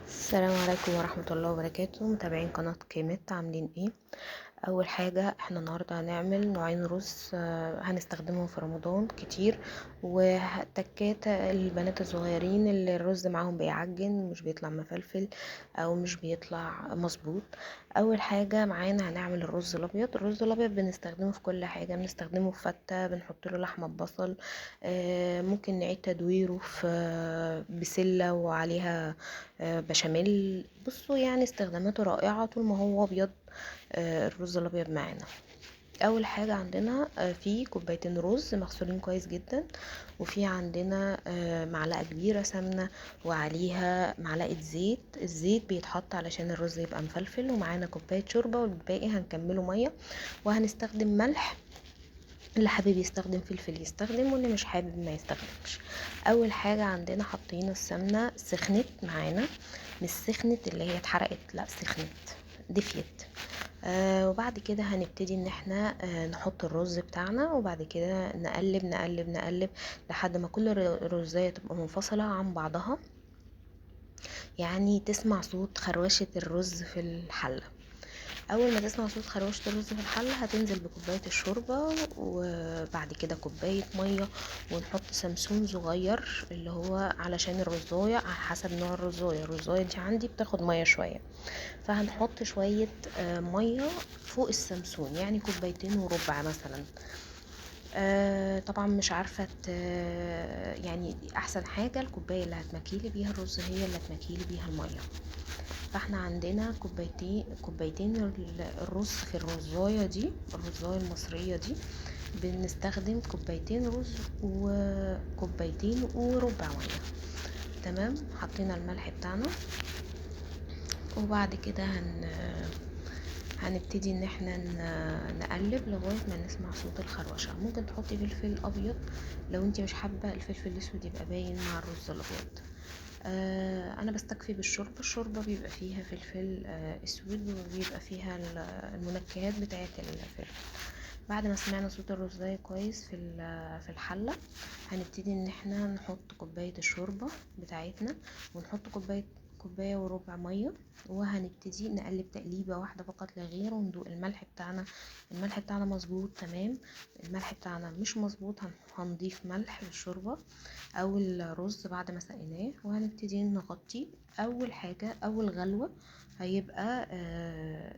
السلام عليكم ورحمة الله وبركاته. متابعين قناة كيميت عاملين ايه؟ اول حاجة احنا النهاردة هنعمل نوعين رز هنستخدمهم في رمضان كتير، وتكات البنات الصغيرين اللي الرز معاهم بيعجن ومش بيطلع مفلفل او مش بيطلع مظبوط. اول حاجة معانا هنعمل الرز الابيض. الرز الابيض بنستخدمه في كل حاجة، بنستخدمه في فتة، بنحط له لحمة ببصل، ممكن نعيد تدويره في بسلة وعليها بشاميل. بصوا يعني استخداماته رائعة طول ما هو ابيض. الرز الابيض معانا اول حاجة عندنا في كوبايتين رز مغسولين كويس جدا، وفي عندنا معلقة كبيرة سمنة وعليها معلقة زيت. الزيت بيتحط علشان الرز يبقى مفلفل، ومعانا كوباية شوربة، والباقي هنكمله مية. وهنستخدم ملح، اللي حابب يستخدم فلفل يستخدم، واللي مش حابب ما يستخدمش. اول حاجة عندنا حطينا السمنة سخنت معانا، مش سخنت اللي هي اتحرقت، لا سخنت دفيت. وبعد كده هنبتدي ان احنا نحط الرز بتاعنا، وبعد كده نقلب نقلب نقلب لحد ما كل رزاية تبقى منفصلة عن بعضها، يعني تسمع صوت خروشة الرز في الحلة. اول ما تسمع صوت خروشة الرز في الحلة هتنزل بكوباية الشوربة، وبعد كده كوباية مية، ونحط سمسون صغير اللي هو علشان الرزاية على حسب نوع الرزاية دي عندي بتاخد مية شوية، فهنحط شوية مية فوق السمسون، يعني كوبايتين وربع مثلا. طبعا مش عارفة يعني احسن حاجة الكوباية اللي هتمكيلي بيها الرز هي اللي هتمكيلي بيها المية. فاحنا عندنا كوبايتين الرز في الرزاية دي، الرزاية المصرية دي بنستخدم كوبايتين رز وكوبايتين وربع مية. تمام، حطينا الملح بتاعنا، وبعد كده هنبتدي ان احنا نقلب لغايه ما نسمع صوت الخروشه. ممكن تحطي فلفل ابيض لو انت مش حابه الفلفل الاسود يبقى باين مع الرز الابيض. انا بستكفي بالشوربه. الشوربه بيبقى فيها فلفل اسود، وبيبقى فيها المنكهات بتاعه الفلفل. بعد ما سمعنا صوت الرزاية كويس في الحله، هنبتدي ان احنا نحط كوبايه الشوربه بتاعتنا، ونحط كوبايه وربع ميه، وهنبتدي نقلب تقليبه واحده فقط لا غير، وندوق الملح بتاعنا. الملح بتاعنا مظبوط تمام، الملح بتاعنا مش مظبوط هنضيف ملح للشوربه او الرز بعد ما سقيناه. وهنبتدي نغطي. اول حاجه اول غلوه هيبقى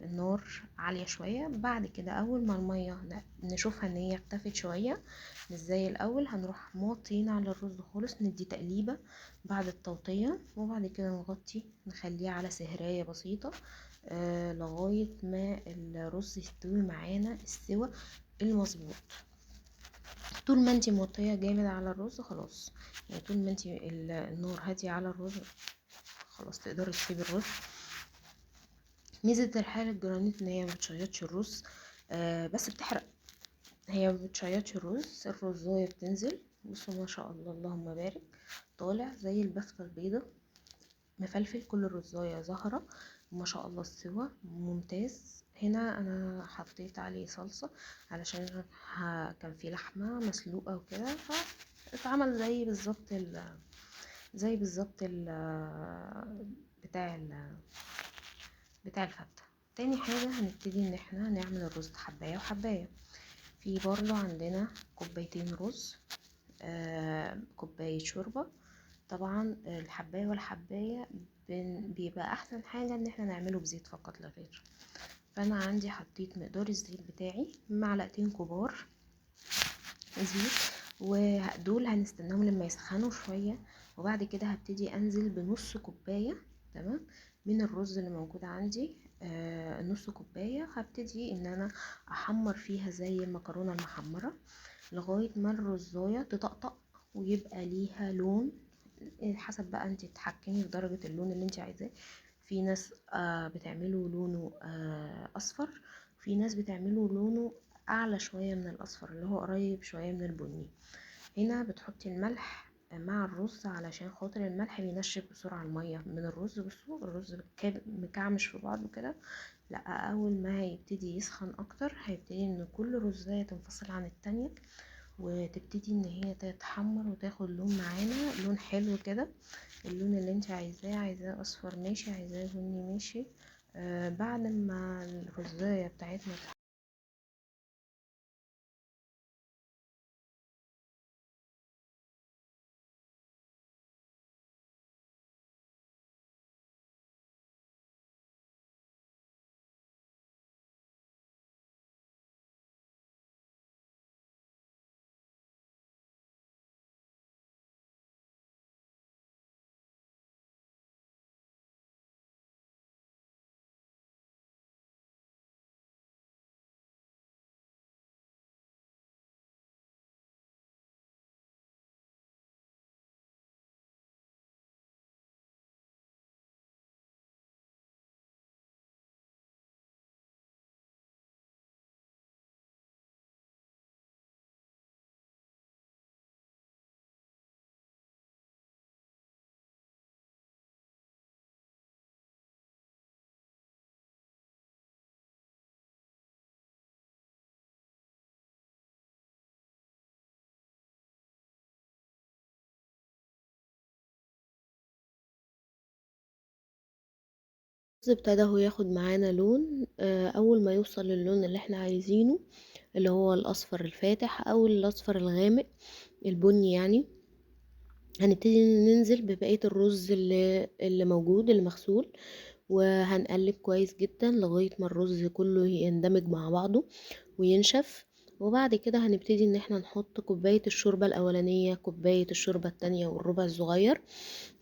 النار عاليه شويه. بعد كده اول ما الميه نشوفها ان هي اختفت شويه مش زي الاول، هنروح موطين على الرز خالص، ندي تقليبه بعد التوطيه، وبعد كده نغطي نخليه على سهرايه بسيطه لغايه ما الرز يستوي معانا السوا المظبوط. طول ما انتي موطيه جامد على الرز خلاص، يعني طول ما انتي النار هاديه على الرز خلاص تقدري تسيبي الرز. ميزه الحاله الجرانيت ان هي ما بتشيطش الرز، بس بتحرق. هي ما بتشيطش الرز، الرزايه بتنزل بصوا ما شاء الله اللهم بارك، طالع زي البفتة البيضة مفلفل، كل الرزايه زهره ما شاء الله، السوا ممتاز. هنا انا حطيت عليه صلصه علشان كان في لحمه مسلوقه وكده، فاتعمل زي بالظبط بتاع بتاع الفتة. تاني حاجة هنبتدي ان احنا نعمل الرز حباية وحباية. في برضو عندنا كوبايتين رز، كوباية شوربة. طبعا الحباية والحباية بيبقى احسن حاجة ان احنا نعمله بزيت فقط لا غير. فانا عندي حطيت مقدار الزيت بتاعي معلقتين كبار زيت، ودول هنستناهم لما يسخنوا شوية. وبعد كده هبتدي انزل بنص كوباية تمام من الرز اللي موجود عندي. نص كوباية هبتدي ان انا احمر فيها زي المكرونة المحمرة لغاية ما الرزاية تطقطق ويبقى ليها لون. حسب بقى انت تتحكمي في درجة اللون اللي انت عايزاه. في ناس بتعمله لونه اصفر، في ناس بتعمله لونه اعلى شوية من الاصفر اللي هو قريب شوية من البني. هنا بتحطي الملح مع الرز علشان خاطر الملح بينشف بسرعة المية من الرز. بصوا الرز مكعمش في بعضه كده، لا اول ما هيبتدي يسخن اكتر هيبتدي ان كل رزاية تنفصل عن التانية، وتبتدي ان هي تتحمر وتاخد لون معانا، لون حلو كده، اللون اللي انت عايزاه اصفر ماشي، عايزاه بني ماشي. بعد ما الرزاية بتاعتنا الرز ابتدى هو ياخد معانا لون. اول ما يوصل للون اللي احنا عايزينه، اللي هو الاصفر الفاتح او الاصفر الغامق، البني يعني، هنبتدي ننزل ببقية الرز اللي موجود، اللي مغسول، وهنقلب كويس جدا لغاية ما الرز كله يندمج مع بعضه وينشف. وبعد كده هنبتدي ان احنا نحط كوباية الشوربة الاولانية، كوباية الشوربة التانية، والربع الصغير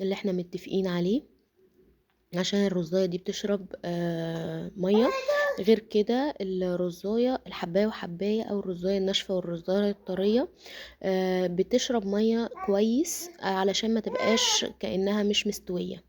اللي احنا متفقين عليه، عشان الرزاية دي بتشرب مية. غير كده الرزاية الحباية وحباية، او الرزاية الناشفة والرزاية الطرية، بتشرب مية كويس، علشان ما تبقاش كأنها مش مستوية.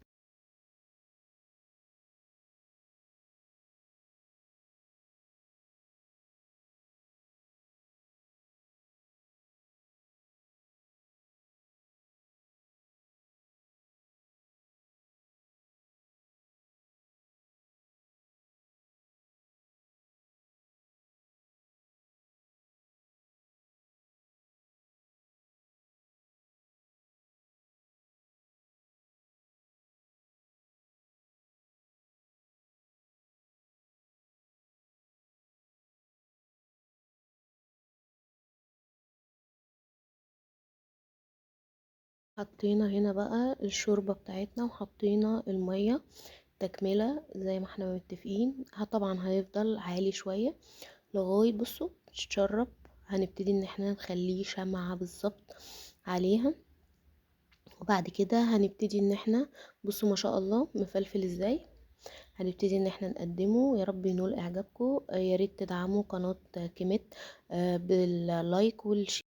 حطينا هنا بقى الشوربة بتاعتنا، وحطينا المية تكملة زي ما احنا متفقين. طبعا هيفضل عالي شوية لغاية، بصوا، تشرب. هنبتدي ان احنا نخليه شمعة بالظبط عليها. وبعد كده هنبتدي ان احنا، بصوا ما شاء الله مفلفل ازاي. هنبتدي ان احنا نقدمه. يا رب ينول اعجابكم. يا ريت تدعموا قناة كيميت باللايك والشير.